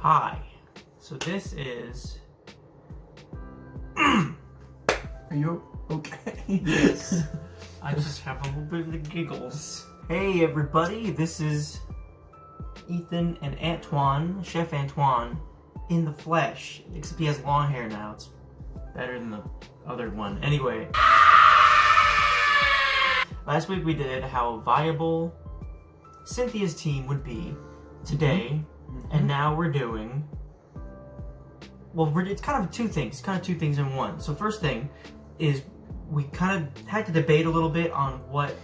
Hi. So this is... Are you okay? Yes. I just have a little bit of the giggles. Hey everybody, this is Ethan and Antoine, Chef Antoine, in the flesh. Except he has long hair now. It's better than the other one. Anyway. Last week we did how viable Cynthia's team would be today. And now we're doing... Well, it's kind of two things. It's kind of two things in one. So first thing is we kind of had to debate a little bit on what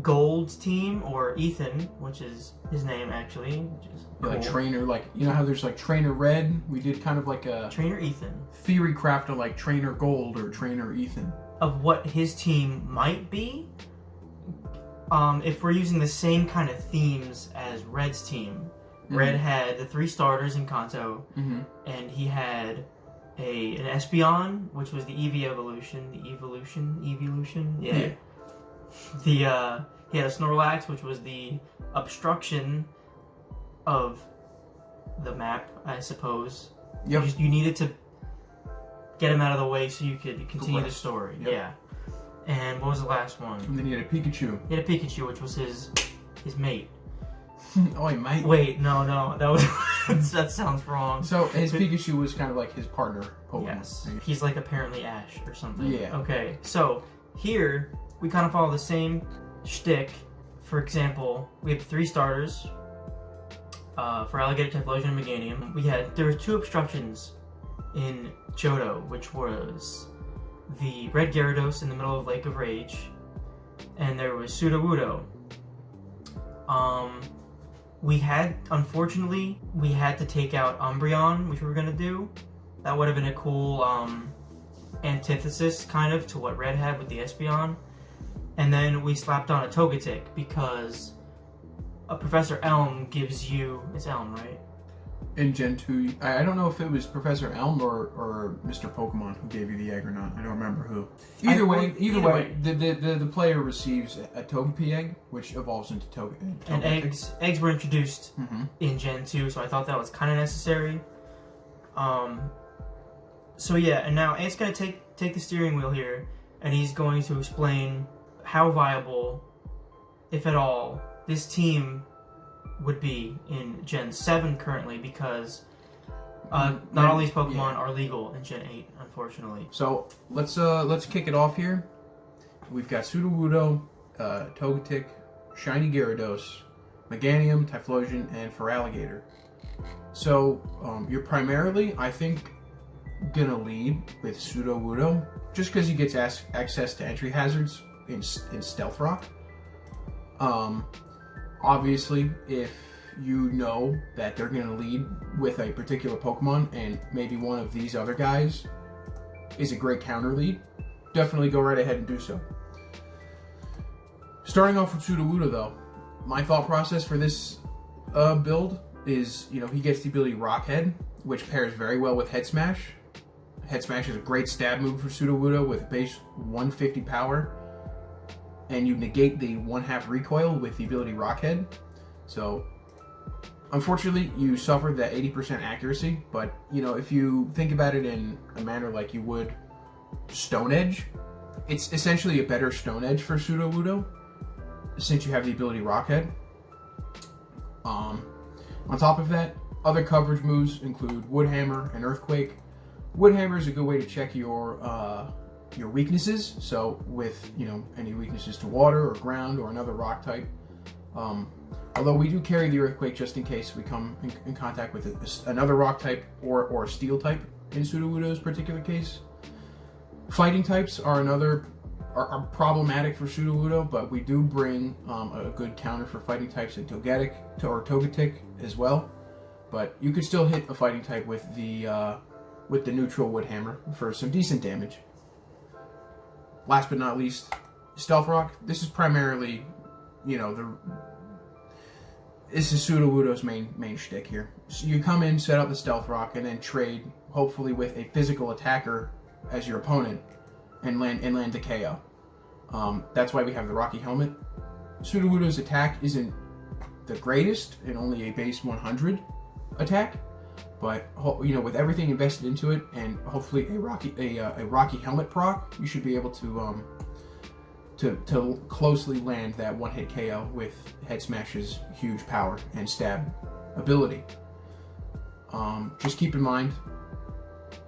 Gold's team, or Ethan, which is his name actually, which is cool. Like Trainer, like, you know how there's like Trainer Red? We did kind of like a Trainer Ethan. Theory craft of like Trainer Gold or Trainer Ethan. Of what his team might be, if we're using the same kind of themes as Red's team. Red had the 3 starters in Kanto, and he had an Espeon, which was the Eevee evolution, yeah. He had a Snorlax, which was the obstruction of the map, I suppose. Yep. You needed to get him out of the way so you could continue the story. Yep. Yeah. And what was the last one? And then he had a Pikachu. He had a Pikachu, which was his mate. Oh, he might. Wait, no, that was that sounds wrong. So his Pikachu was kind of like his partner Pokemon. Yes, he's like apparently Ash or something. Yeah. Okay, so here we kind of follow the same shtick. For example, we have 3 starters for Alligator, Typhlosion, and Meganium. There were 2 obstructions in Johto, which was the Red Gyarados in the middle of Lake of Rage, and there was Sudowoodo. Unfortunately, we had to take out Umbreon, which we were going to do. That would have been a cool antithesis, kind of, to what Red had with the Espeon. And then we slapped on a Togetic, because Professor Elm gives you... It's Elm, right? In Gen 2, I don't know if it was Professor Elm or Mr. Pokemon who gave you the egg or not. I don't remember who. Either way, the player receives a Togepi egg, which evolves into Togetic. And eggs were introduced in Gen 2, so I thought that was kind of necessary. So yeah, and now Ant's going to take the steering wheel here, and he's going to explain how viable, if at all, this team would be in Gen 7 currently, because not all these Pokemon are legal in Gen 8, unfortunately. So let's kick it off here. We've got Sudowoodo, Togetic, Shiny Gyarados, Meganium, Typhlosion, and Feraligatr. So you're primarily, I think, gonna lead with Sudowoodo, just because he gets access to entry hazards in Stealth Rock. Obviously, if you know that they're going to lead with a particular Pokemon and maybe one of these other guys is a great counter lead, definitely go right ahead and do so. Starting off with Sudowoodo, though, my thought process for this build is, he gets the ability Rock Head, which pairs very well with Head Smash. Head Smash is a great stab move for Sudowoodo with base 150 power. And you negate the 1/2 recoil with the ability Rockhead. So, unfortunately, you suffered that 80% accuracy, but, if you think about it in a manner like you would Stone Edge, it's essentially a better Stone Edge for Sudowoodo, since you have the ability Rockhead. On top of that, other coverage moves include Woodhammer and Earthquake. Woodhammer is a good way to check your weaknesses, so with any weaknesses to water or ground or another rock type. Although we do carry the Earthquake just in case we come in contact with another rock type or a steel type in Sudowoodo's particular case. Fighting types are problematic for Sudowoodo, but we do bring a good counter for fighting types in Togetic as well. But you could still hit a fighting type with the neutral Woodhammer for some decent damage. Last but not least, Stealth Rock. This is primarily, this is Sudowoodo's main shtick here. So you come in, set up the Stealth Rock, and then trade, hopefully with a physical attacker as your opponent, and land a KO. That's why we have the Rocky Helmet. Sudowoodo's attack isn't the greatest, and only a base 100, attack. But with everything invested into it, and hopefully a Rocky helmet proc, you should be able to closely land that one-hit KO with Head Smash's huge power and stab ability. Just keep in mind,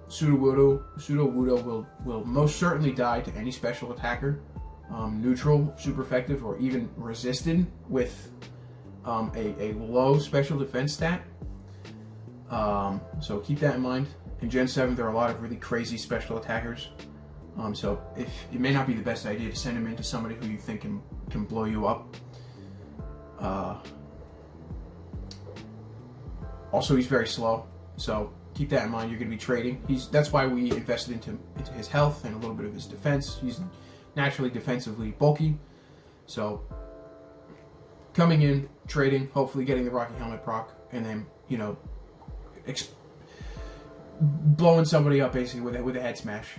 Sudowoodo will most certainly die to any special attacker, neutral, super effective, or even resisted with a low special defense stat. So keep that in mind. In Gen 7, there are a lot of really crazy special attackers. So it may not be the best idea to send him into somebody who you think can blow you up. Also, he's very slow, so keep that in mind. You're going to be trading. That's why we invested into his health and a little bit of his defense. He's naturally defensively bulky, so coming in, trading, hopefully getting the Rocky Helmet proc, and then blowing somebody up basically with a head smash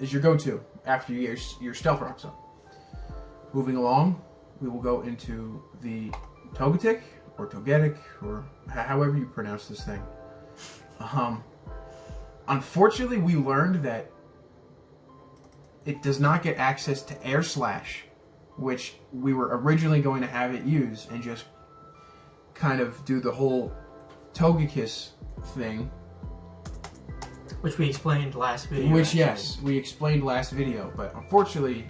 is your go-to after your stealth rocks up. Moving along, we will go into the Togetic or Togetic or however you pronounce this thing. Unfortunately, we learned that it does not get access to Air Slash, which we were originally going to have it use and just kind of do the whole Togekiss thing. Which we explained last video. Which, yes, we explained last video, but unfortunately,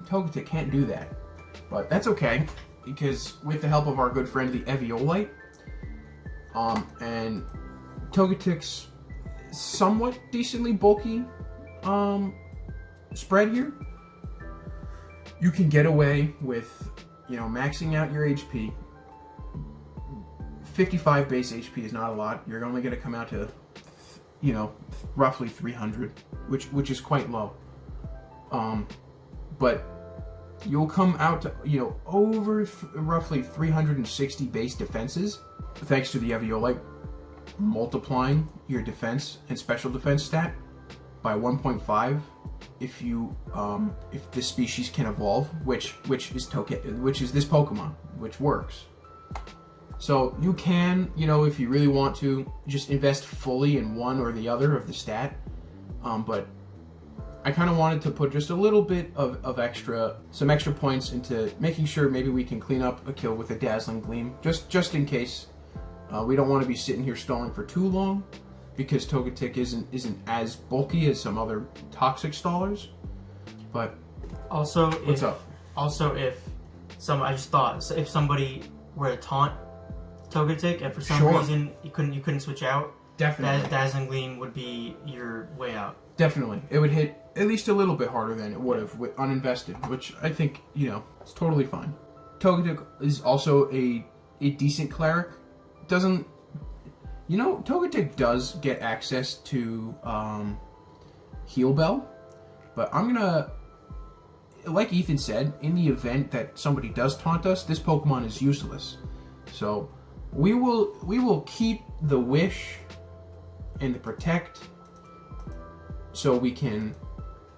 Togetic can't do that. But that's okay, because with the help of our good friend the Eviolite, and Togetic's somewhat decently bulky spread here, you can get away with, maxing out your HP. 55 base HP is not a lot. You're only going to come out to, roughly 300, which is quite low. But you'll come out to, over roughly 360 base defenses, thanks to the Eviolite multiplying your defense and special defense stat by 1.5 if this species can evolve, which is this Pokemon, which works. So you can, if you really want to, just invest fully in one or the other of the stat. But I kind of wanted to put just a little bit of some extra points into making sure maybe we can clean up a kill with a Dazzling Gleam, just in case. We don't want to be sitting here stalling for too long, because Togetic isn't as bulky as some other toxic stallers. But also, what's up? Also, if somebody were to taunt Togetic, and for some reason you couldn't switch out, definitely Dazzling Gleam would be your way out. Definitely, it would hit at least a little bit harder than it would have with uninvested, which I think it's totally fine. Togetic is also a decent cleric. Togetic does get access to Heal Bell, but I'm gonna, like Ethan said, in the event that somebody does taunt us, this Pokemon is useless. So we will keep the Wish and the Protect, so we can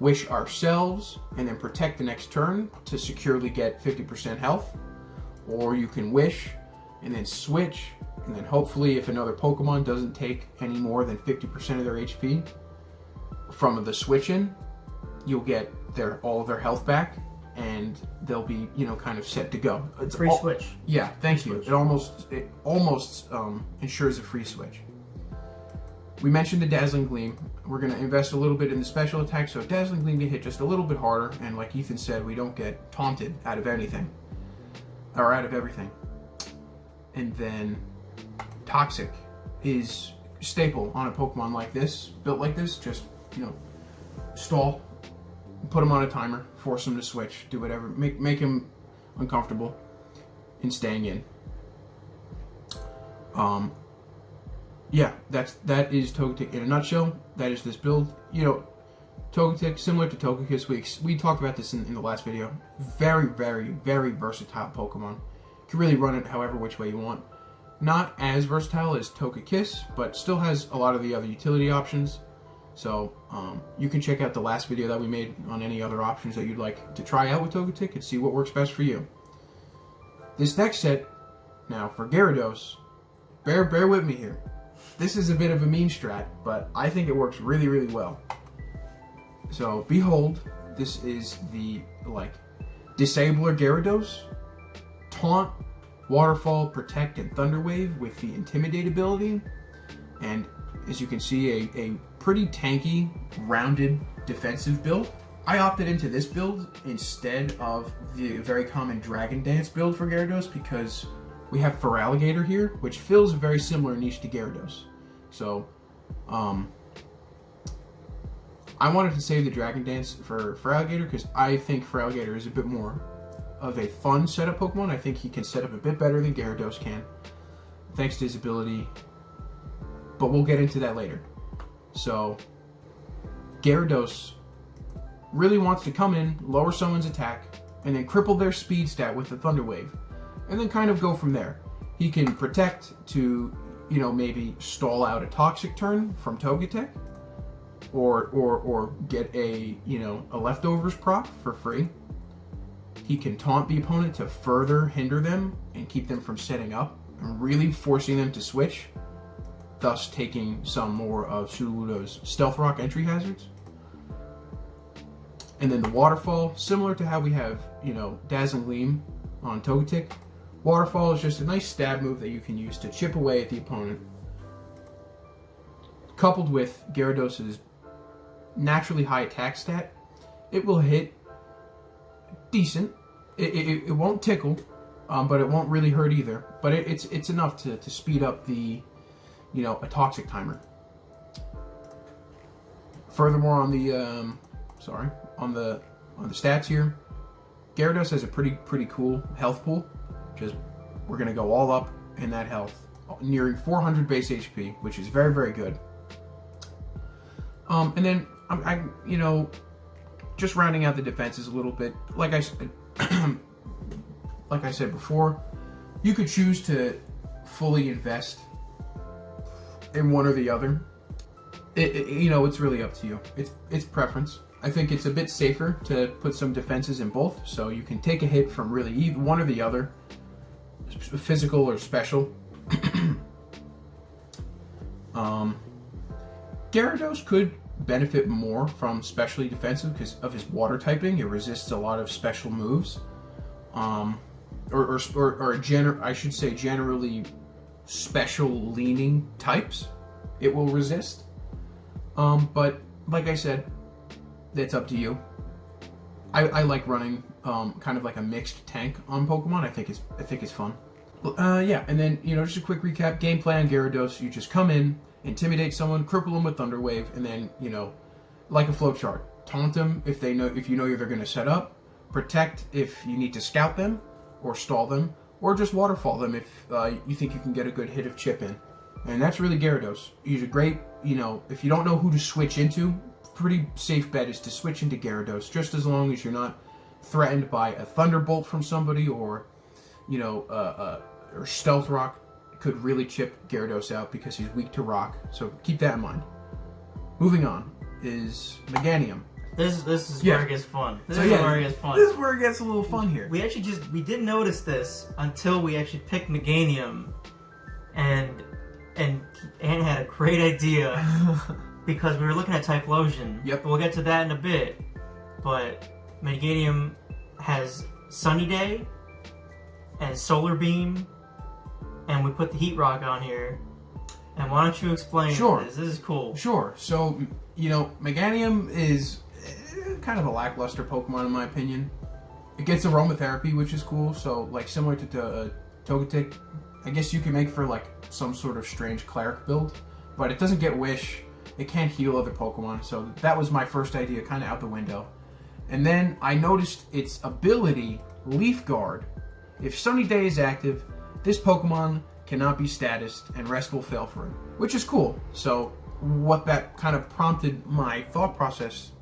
wish ourselves and then protect the next turn to securely get 50% health, or you can wish and then switch, and then hopefully if another Pokemon doesn't take any more than 50% of their HP from the switch in, you'll get all of their health back, and they'll be kind of set to go. It's free switch. Yeah, thank you. It almost ensures a free switch. We mentioned the Dazzling Gleam. We're going to invest a little bit in the special attack, so Dazzling Gleam can hit just a little bit harder, and like Ethan said, we don't get taunted out of anything, or out of everything. And then Toxic is staple on a Pokemon like this, built like this. Just, stall, put him on a timer, force him to switch, do whatever, make him uncomfortable in staying in. Yeah, that is Togetic in a nutshell. That is this build. Togetic, similar to Togekiss, we talked about this in the last video. Very, very, very versatile Pokemon. You can really run it however which way you want. Not as versatile as Togekiss, but still has a lot of the other utility options. So you can check out the last video that we made on any other options that you'd like to try out with Togetic and see what works best for you. This next set, now for Gyarados, bear with me here. This is a bit of a meme strat, but I think it works really, really well. So, behold, this is the, Disabler Gyarados, Taunt, Waterfall, Protect, and Thunder Wave with the Intimidate ability. And as you can see, a pretty tanky, rounded defensive build. I opted into this build instead of the very common Dragon Dance build for Gyarados because we have Feraligatr here, which fills a very similar niche to Gyarados. So, I wanted to save the Dragon Dance for Feraligatr because I think Feraligatr is a bit more of a fun setup Pokemon. I think he can set up a bit better than Gyarados can, thanks to his ability. But we'll get into that later. So, Gyarados really wants to come in, lower someone's attack, and then cripple their speed stat with the Thunder Wave, and then kind of go from there. He can protect to, maybe stall out a Toxic turn from Togetic, or get a leftovers proc for free. He can taunt the opponent to further hinder them and keep them from setting up, and really forcing them to switch, thus taking some more of Sudowoodo's Stealth Rock entry hazards. And then the Waterfall, similar to how we have, Dazzling Gleam on Togetic. Waterfall is just a nice stab move that you can use to chip away at the opponent. Coupled with Gyarados' naturally high attack stat, it will hit decent. It won't tickle, but it won't really hurt either. But it's enough to speed up the, a Toxic timer. Furthermore, on the on the stats here, Gyarados has a pretty cool health pool. Just we're gonna go all up in that health, nearing 400 base HP, which is very, very good. And then I just rounding out the defenses a little bit. Like I said before, you could choose to fully invest in one or the other. It's really up to you. It's preference. I think it's a bit safer to put some defenses in both, so you can take a hit from really either one or the other, physical or special. Gyarados could benefit more from specially defensive because of his water typing. It resists a lot of special moves, I should say generally special leaning types. It will resist. But like I said, it's up to you. I like running kind of like a mixed tank on Pokemon. I think it's fun. Yeah, and then just a quick recap. Game plan: Gyarados, you just come in, intimidate someone, cripple them with Thunder Wave, and then like a flowchart, taunt them if you know they're going to set up, protect if you need to scout them or stall them, or just waterfall them if you think you can get a good hit of chip in. And that's really Gyarados. He's a great, if you don't know who to switch into, pretty safe bet is to switch into Gyarados, just as long as you're not threatened by a Thunderbolt from somebody, or or Stealth Rock could really chip Gyarados out because he's weak to Rock. So keep that in mind. Moving on is Meganium. This is where it gets fun. This is where it gets a little fun here. We didn't notice this until we actually picked Meganium, and Ant had a great idea because we were looking at Typhlosion. Yep. We'll get to that in a bit. But Meganium has Sunny Day and Solar Beam, and we put the Heat Rock on here. And why don't you explain this? This is cool. Sure. So, Meganium is kind of a lackluster Pokemon in my opinion. It gets aromatherapy, which is cool. So, similar to Togetic, I guess you can make for some sort of strange cleric build, but it doesn't get Wish. It can't heal other Pokemon, so that was my first idea, kind of out the window. And then I noticed its ability, Leaf Guard. If Sunny Day is active, this Pokemon cannot be statused, and rest will fail for it, which is cool. So what that kind of prompted my thought process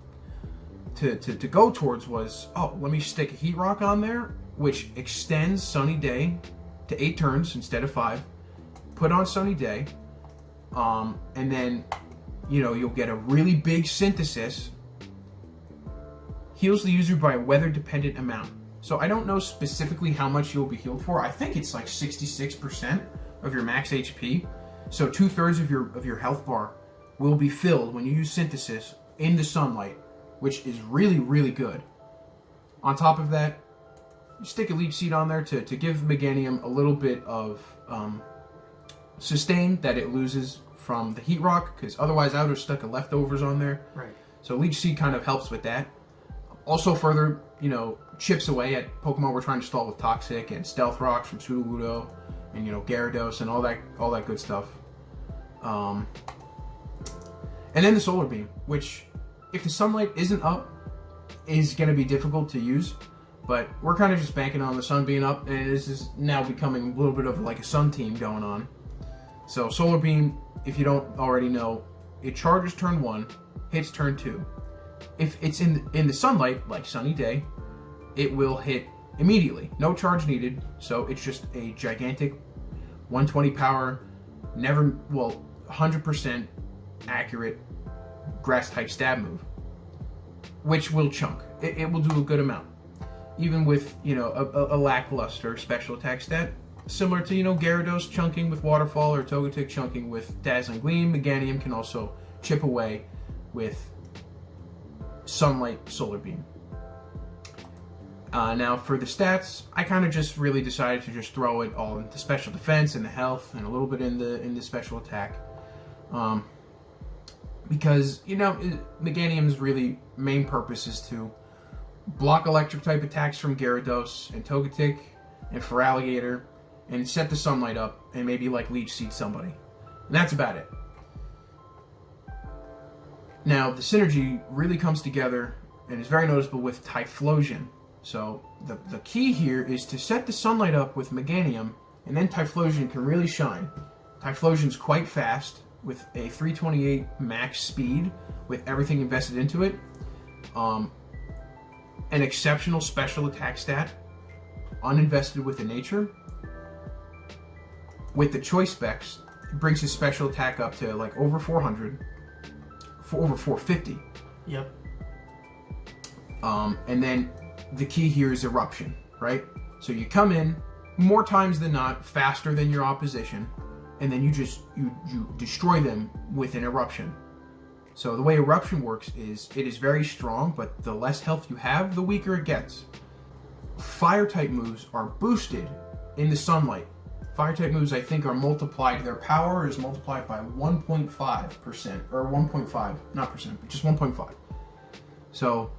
to go towards was, let me stick a Heat Rock on there, which extends Sunny Day to 8 turns instead of 5. Put on Sunny Day, and then you'll get a really big synthesis. Heals the user by a weather-dependent amount. So I don't know specifically how much you'll be healed for. I think it's 66%, of your max HP. So 2/3 of your health bar will be filled when you use Synthesis in the sunlight, which is really, really good. On top of that, you stick a Leech Seed on there to give Meganium a little bit of sustain that it loses from the Heat Rock, because otherwise I would have stuck a Leftovers on there. Right. So Leech Seed kind of helps with that. Also further, chips away at Pokemon we're trying to stall with Toxic and Stealth Rocks from Sudowoodo and, Gyarados and all that good stuff. And then the Solar Beam, which, if the sunlight isn't up, is going to be difficult to use. But we're kind of just banking on the sun being up, and this is now becoming a little bit of like a sun team going on. So Solar Beam, if you don't already know, it charges turn 1, hits turn 2. If it's in the sunlight, like sunny day, it will hit immediately. No charge needed, so it's just a gigantic 120 power, 100% accurate grass-type stab move, which will chunk. It will do a good amount. Even with, a lackluster special attack stat, similar to, Gyarados chunking with Waterfall or Togetic chunking with Dazzling Gleam, Meganium can also chip away with Sunlight Solar Beam. Now for the stats, I kind of just really decided to just throw it all into special defense and the health and a little bit in the special attack. Because, Meganium's really main purpose is to block electric type attacks from Gyarados and Togetic and Feraligatr and set the sunlight up and maybe like Leech Seed somebody. And that's about it. Now the synergy really comes together and is very noticeable with Typhlosion. So the key here is to set the sunlight up with Meganium, and then Typhlosion can really shine. Typhlosion's quite fast with a 328 max speed with everything invested into it. An exceptional special attack stat, uninvested with the nature. With the choice specs, it brings his special attack up to like over 400, for over 450. Yep. And then the key here is Eruption, right? So you come in more times than not faster than your opposition, and then you destroy them with an Eruption. So the way Eruption works is it is very strong, but the less health you have, the weaker it gets. Fire-type moves are boosted in the sunlight. Fire-type moves, I think, are multiplied. Their power is multiplied by 1.5%, or 1.5, not percent, but just 1.5. So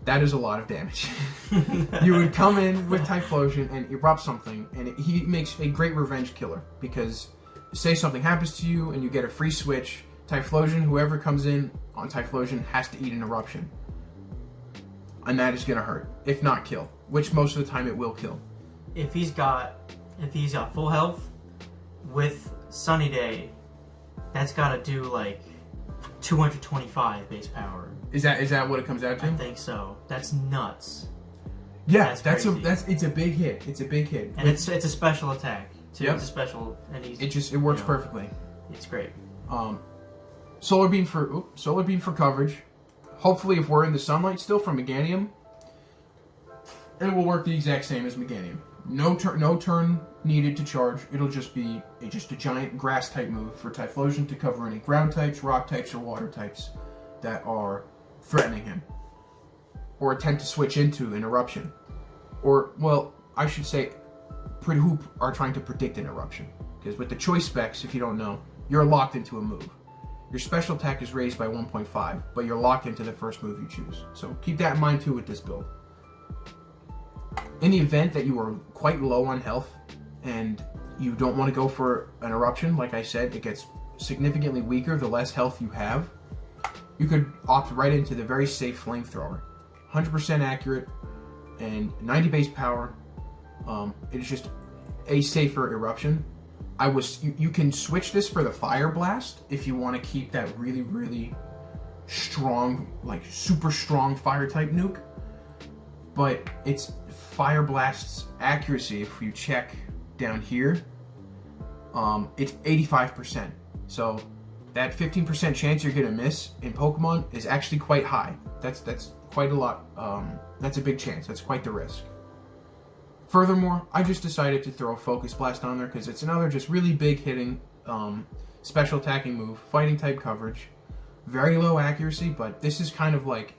that is a lot of damage. You would come in with Typhlosion and erupt something, and he makes a great revenge killer, because say something happens to you and you get a free switch, Typhlosion, whoever comes in on Typhlosion has to eat an Eruption. And that is going to hurt, if not kill, which most of the time it will kill. If he's got full health with Sunny Day, that's got to do like 225 base power. Is that what it comes out to? I think so. That's nuts. Yeah, that's it's a big hit. It's a big hit. And it's a special attack too. Yep. It's a special, and it works perfectly. It's great. Solar Beam for coverage. Hopefully, if we're in the sunlight still from Meganium, it will work the exact same as Meganium. No turn needed to charge. It'll just be a giant grass type move for Typhlosion to cover any ground types, rock types, or water types that are threatening him, or attempt to switch into an Eruption, or, well, I should say, who are trying to predict an Eruption. Because with the choice specs, if you don't know, you're locked into a move. Your special attack is raised by 1.5, but you're locked into the first move you choose. So keep that in mind too with this build. In the event that you are quite low on health and you don't want to go for an Eruption, like I said, it gets significantly weaker the less health you have. You could opt right into the very safe Flamethrower. 100% accurate and 90 base power. It is just a safer Eruption. You can switch this for the Fire Blast if you want to keep that really, really strong, like super strong fire type nuke. But it's Fire Blast's accuracy, if you check down here, it's 85%. So that 15% chance you're gonna miss in Pokemon is actually quite high. That's quite a lot. That's a big chance. That's quite the risk. Furthermore, I just decided to throw Focus Blast on there because it's another just really big hitting special attacking move, fighting type coverage, very low accuracy, but this is kind of like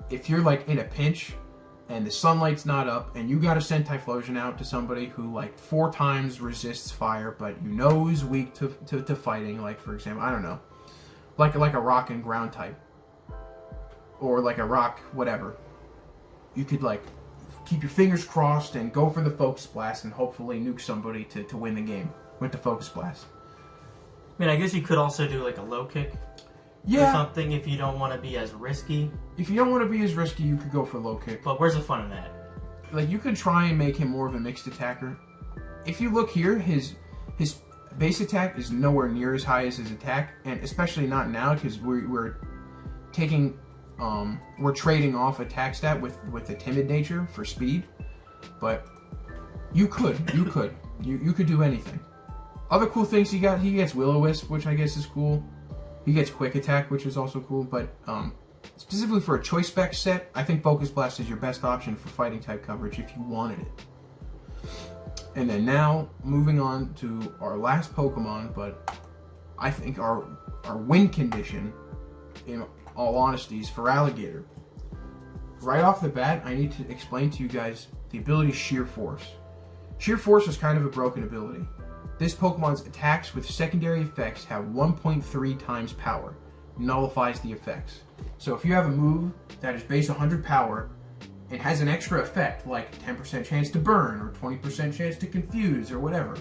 if you're like in a pinch and the sunlight's not up and you got to send Typhlosion out to somebody who like 4 times resists fire but you know is weak to fighting, like for example, I don't know, like a rock and ground type or like a rock whatever, you could like keep your fingers crossed and go for the Focus Blast and hopefully nuke somebody to win the game with the Focus Blast. I mean, I guess you could also do like a low kick or something if you don't want to be as risky. If you don't want to be as risky, you could go for low kick. But where's the fun in that? Like, you could try and make him more of a mixed attacker. If you look here, his base attack is nowhere near as high as his attack, and especially not now because we're trading off attack stat with the timid nature for speed. But you could do anything. Other cool things he gets Will-O-Wisp, which I guess is cool. He gets Quick Attack, which is also cool, but specifically for a choice spec set, I think Focus Blast is your best option for fighting type coverage if you wanted it. And then now, moving on to our last Pokemon, but I think our win condition, in all honesty, is for Alligator. Right off the bat, I need to explain to you guys the ability Sheer Force. Sheer Force is kind of a broken ability. This Pokemon's attacks with secondary effects have 1.3 times power. Nullifies the effects. So if you have a move that is base 100 power and has an extra effect like 10% chance to burn or 20% chance to confuse or whatever,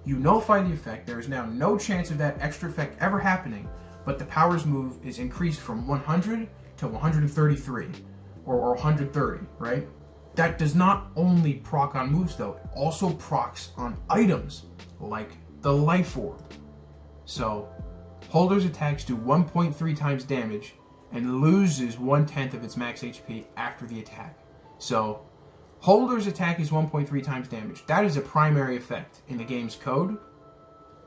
you nullify the effect. There is now no chance of that extra effect ever happening, but the powers move is increased from 100 to 133 or 130, right? That does not only proc on moves though, it also procs on items like the Life Orb. So, Holder's attacks do 1.3 times damage and loses 1/10 of its max HP after the attack. So, Holder's attack is 1.3 times damage. That is a primary effect in the game's code.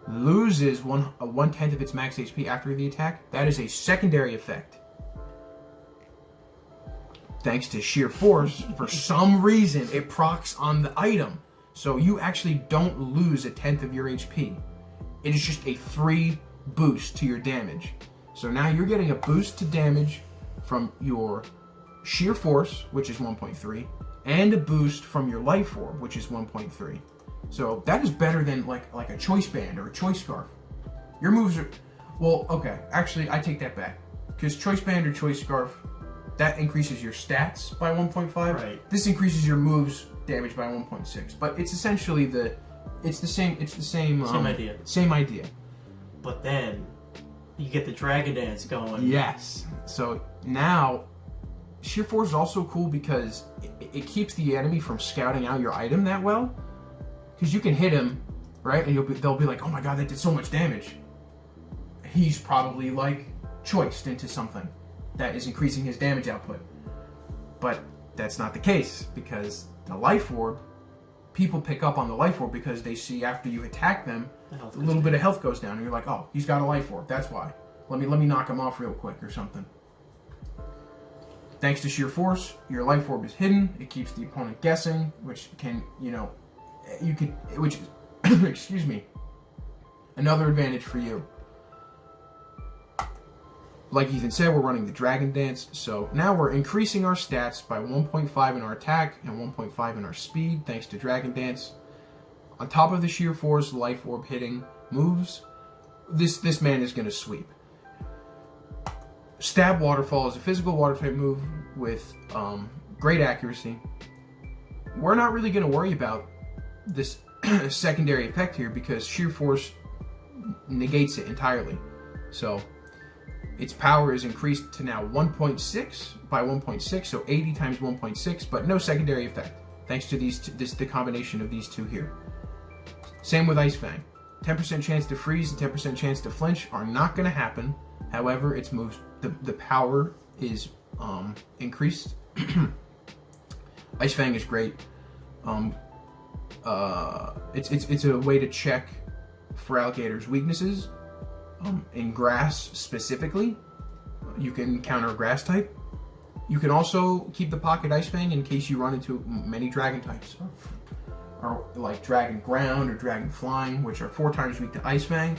Loses 1/10 of its max HP after the attack. That is a secondary effect. Thanks to Sheer Force, for some reason, it procs on the item. So you actually don't lose 1/10 of your HP. It is just a free boost to your damage. So now you're getting a boost to damage from your Sheer Force, which is 1.3, and a boost from your Life Orb, which is 1.3. So that is better than like a Choice Band or a Choice Scarf. Your moves are... Well, okay. Actually, I take that back. Because Choice Band or Choice Scarf, that increases your stats by 1.5. Right. This increases your moves damage by 1.6. But it's essentially the same idea. Same idea. But then you get the Dragon Dance going. Yes. So now Sheer Force is also cool because it keeps the enemy from scouting out your item that well. Because you can hit him, right? And they'll be like, oh my god, that did so much damage. He's probably like choiced into something that is increasing his damage output. But that's not the case because the Life Orb, people pick up on the Life Orb because they see after you attack them, a little bit of health goes down and you're like, oh, he's got a Life Orb, that's why. Let me knock him off real quick or something. Thanks to Sheer Force, your Life Orb is hidden. It keeps the opponent guessing, which can, excuse me, another advantage for you. Like Ethan said, we're running the Dragon Dance, so now we're increasing our stats by 1.5 in our attack and 1.5 in our speed, thanks to Dragon Dance. On top of the Sheer Force, Life Orb hitting moves, this man is going to sweep. Stab Waterfall is a physical water type move with great accuracy. We're not really going to worry about this secondary effect here because Sheer Force negates it entirely. So its power is increased to now 1.6 by 1.6, so 80 times 1.6, but no secondary effect, thanks to the combination of these two here. Same with Ice Fang. 10% chance to freeze and 10% chance to flinch are not going to happen. However, its moves, the power is increased. Ice Fang is great. It's a way to check for Alligator's weaknesses. In grass specifically, you can counter a grass type. You can also keep the Pocket Ice Fang in case you run into many Dragon types, or like Dragon Ground or Dragon Flying, which are 4 times weak to Ice Fang.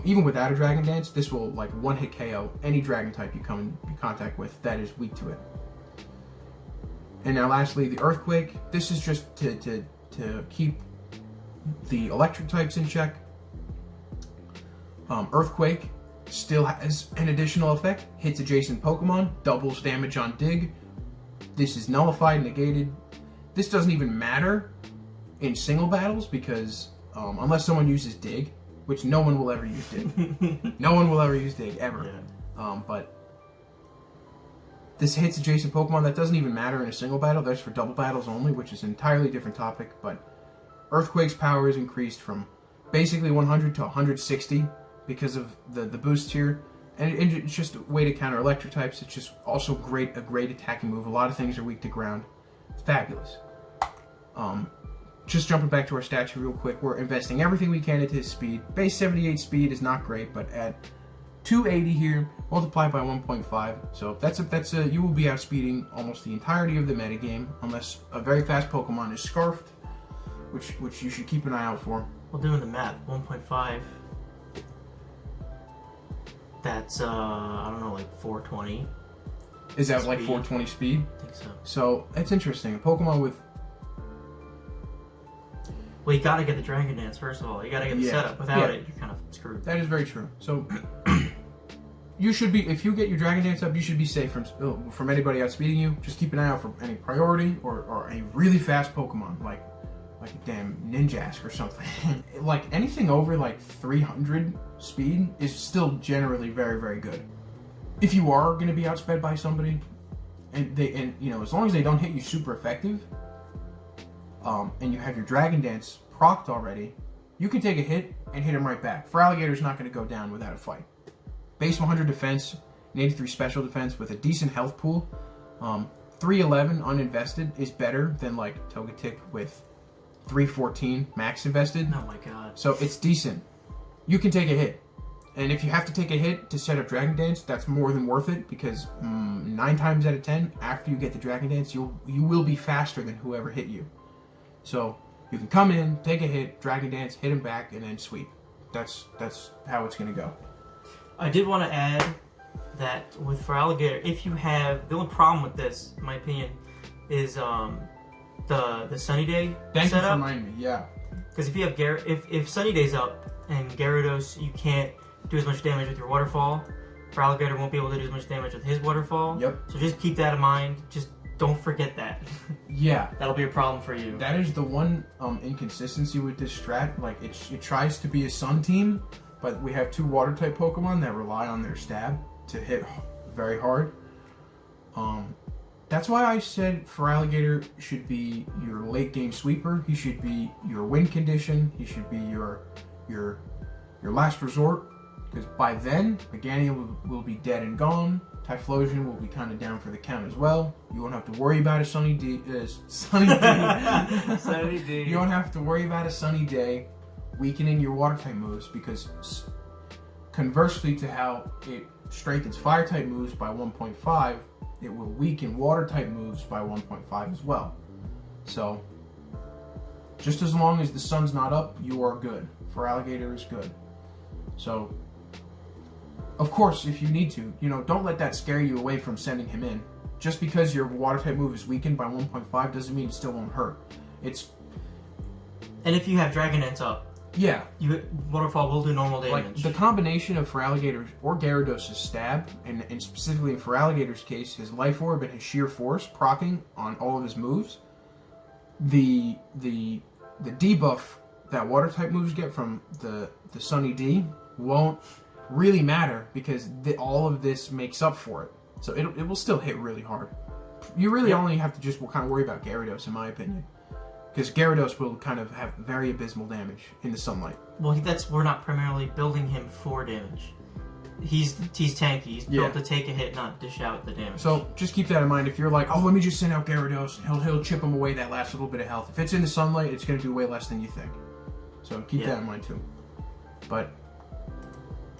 Even without a Dragon Dance, this will like one-hit KO any Dragon type you come in contact with that is weak to it. And now lastly, the Earthquake. This is just to keep the electric types in check. Earthquake still has an additional effect. Hits adjacent Pokemon, doubles damage on Dig. This is nullified, negated. This doesn't even matter in single battles because unless someone uses Dig, which no one will ever use Dig. No one will ever use Dig, ever. Yeah. But this hits adjacent Pokemon. That doesn't even matter in a single battle. That's for double battles only, which is an entirely different topic. But Earthquake's power is increased from basically 100 to 160 because of the boost here. And it's just a way to counter electric types. It's just also a great attacking move. A lot of things are weak to ground. It's fabulous. Just jumping back to our statue real quick, we're investing everything we can into his speed. Base 78 speed is not great, but at 280 here, multiplied by 1.5. So that's a you will be outspeeding almost the entirety of the metagame, unless a very fast Pokemon is Scarfed, which you should keep an eye out for. Well, doing the math, 1.5. That's I don't know, like 420. Is that speed? Like 420 speed? I think so. So that's interesting. A Pokemon with. Well, you gotta get the Dragon Dance first of all. You gotta get the setup. Without it, you're kind of screwed. That is very true. So you should be, if you get your Dragon Dance up, you should be safe from anybody outspeeding you. Just keep an eye out for any priority or a really fast Pokemon like a damn Ninjask or something. Like anything over like 300 speed is still generally very, very good. If you are going to be outsped by somebody, and you know, as long as they don't hit you super effective, and you have your Dragon Dance procced already, you can take a hit and hit him right back. Feraligator's not going to go down without a fight. Base 100 defense, and 83 special defense with a decent health pool. 311 uninvested is better than like Togetic with 314 max invested. Oh my god. So it's decent. You can take a hit. And if you have to take a hit to set up Dragon Dance, that's more than worth it because 9 times out of 10, after you get the Dragon Dance, you will be faster than whoever hit you. So you can come in, take a hit, Dragon Dance, hit him back, and then sweep. That's how it's going to go. I did want to add that with Feraligator, if you have the only problem with this, in my opinion, is the Sunny Day Thank setup. you for reminding me. Yeah. Because if you have if Sunny Day's up and Gyarados, you can't do as much damage with your Waterfall. Feraligator won't be able to do as much damage with his Waterfall. Yep. So just keep that in mind. Just don't forget that. Yeah. That'll be a problem for you. That is the one inconsistency with this strat. Like it tries to be a Sun team, but we have 2 Water type Pokemon that rely on their stab to hit very hard. That's why I said Feraligator should be your late game sweeper. He should be your win condition. He should be your last resort. Because by then, Meganium will be dead and gone. Typhlosion will be kind of down for the count as well. You won't have to worry about a Sunny D. Sunny D. Sunny D. You won't have to worry about a Sunny Day weakening your Water type moves because conversely to how it strengthens Fire type moves by 1.5, it will weaken Water type moves by 1.5 as well. So just as long as the sun's not up, you are good. Feraligator is good. So of course, if you need to, don't let that scare you away from sending him in. Just because your Water type move is weakened by 1.5 doesn't mean it still won't hurt. And if you have Dragon Dance up, yeah, Waterfall will do normal damage. Like the combination of Feraligator's or Gyarados' stab, and specifically in Feraligator's case, his Life Orb and his Sheer Force proccing on all of his moves, the debuff that Water type moves get from the Sunny D won't really matter because all of this makes up for it. So it will still hit really hard. You really only have to just kind of worry about Gyarados, in my opinion. Because Gyarados will kind of have very abysmal damage in the sunlight. Well, we're not primarily building him for damage. He's tanky. He's built to take a hit, not dish out the damage. So just keep that in mind. If you're like, oh, let me just send out Gyarados, he'll chip him away that last little bit of health. If it's in the sunlight, it's going to do way less than you think. So keep that in mind too. But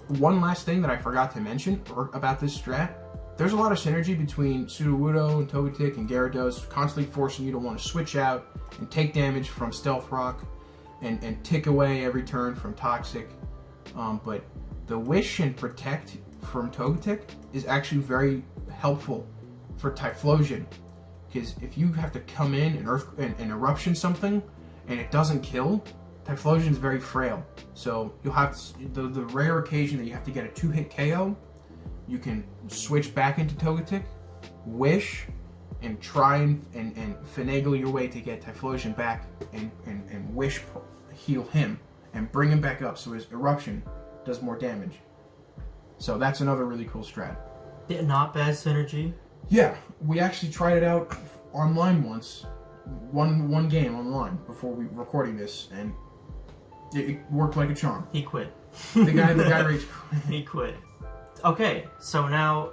one last thing that I forgot to mention about this strat there's a lot of synergy between Sudowoodo and Togetic and Gyarados, constantly forcing you to want to switch out and take damage from Stealth Rock and tick away every turn from Toxic. But the Wish and Protect from Togetic is actually very helpful for Typhlosion, because if you have to come in and Eruption something and it doesn't kill, Typhlosion is very frail. So you'll have the rare occasion that you have to get a 2-hit KO, you can switch back into Togetic, Wish, and try and finagle your way to get Typhlosion back and Wish heal him and bring him back up so his Eruption does more damage. So that's another really cool strat. Yeah, not bad synergy. Yeah, we actually tried it out online once. One game online before we recording this, and it worked like a charm. He quit. The guy rage quit. He quit. Okay, so now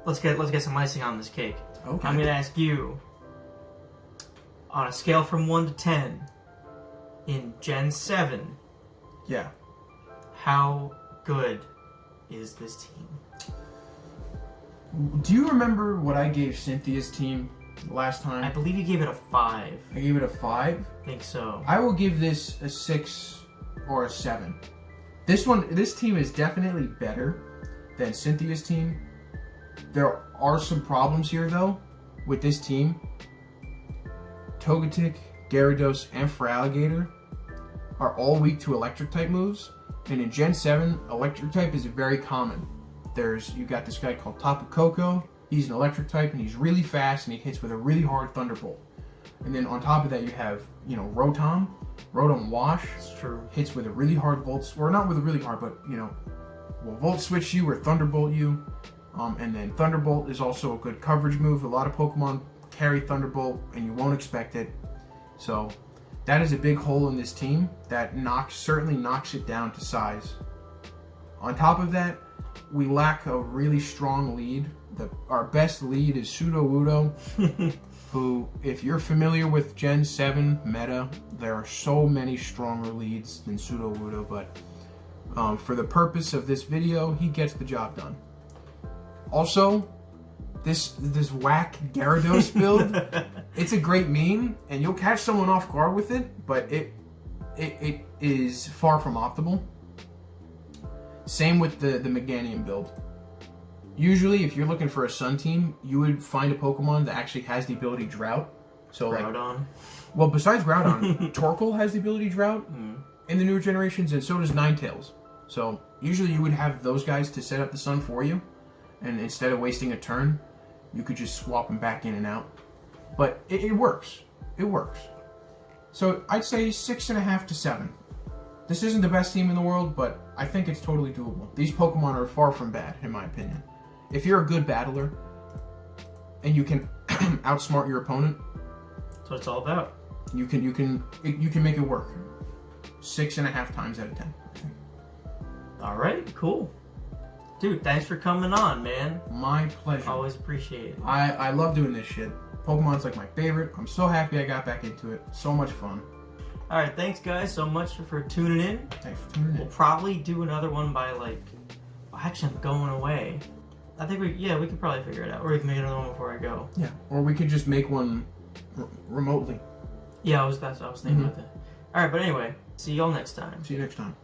let's get some icing on this cake. Okay. I'm gonna ask you, on a scale from 1 to 10, in Gen 7, Yeah. how good is this team? Do you remember what I gave Cynthia's team last time? I believe you gave it a 5. I gave it a 5. I think so. I will give this a 6 or a 7. This team is definitely better than Cynthia's team. There are some problems here though with this team. Togetic, Gyarados, and Feraligatr are all weak to electric type moves, and in Gen 7, electric type is very common. You got this guy called Tapu Koko. He's an electric type and he's really fast and he hits with a really hard Thunderbolt. And then on top of that you have, Rotom Wash. It's true. Hits with a really hard Volt, or not with a really hard, but will Volt Switch you or Thunderbolt you. And then Thunderbolt is also a good coverage move. A lot of Pokemon carry Thunderbolt and you won't expect it. So that is a big hole in this team that certainly knocks it down to size. On top of that, we lack a really strong lead. Our best lead is Sudowoodo, who, if you're familiar with Gen 7 meta, there are so many stronger leads than Sudowoodo, but for the purpose of this video, he gets the job done. Also, this whack Gyarados build, it's a great meme, and you'll catch someone off guard with it, but it is far from optimal. Same with the Meganium build. Usually, if you're looking for a Sun team, you would find a Pokemon that actually has the ability Drought. So Groudon. Well, besides Groudon, Torkoal has the ability Drought in the newer generations, and so does Ninetales. So usually you would have those guys to set up the Sun for you, and instead of wasting a turn, you could just swap them back in and out. But it works. It works. So I'd say 6.5 to 7. This isn't the best team in the world, but I think it's totally doable. These Pokemon are far from bad, in my opinion. If you're a good battler, and you can outsmart your opponent, That's what it's all about. you can make it work. 6.5 times out of 10. All right, cool. Dude, thanks for coming on, man. My pleasure. Always appreciate it. I love doing this shit. Pokemon's like my favorite. I'm so happy I got back into it. So much fun. All right, thanks guys so much for tuning in. Thanks for tuning We'll in. probably do another one by actually I'm going away. I think we could probably figure it out, or we can make another one before I go. Yeah, or we could just make one remotely. Yeah, that's what I was thinking about that. All right, but anyway, see y'all next time. See you next time.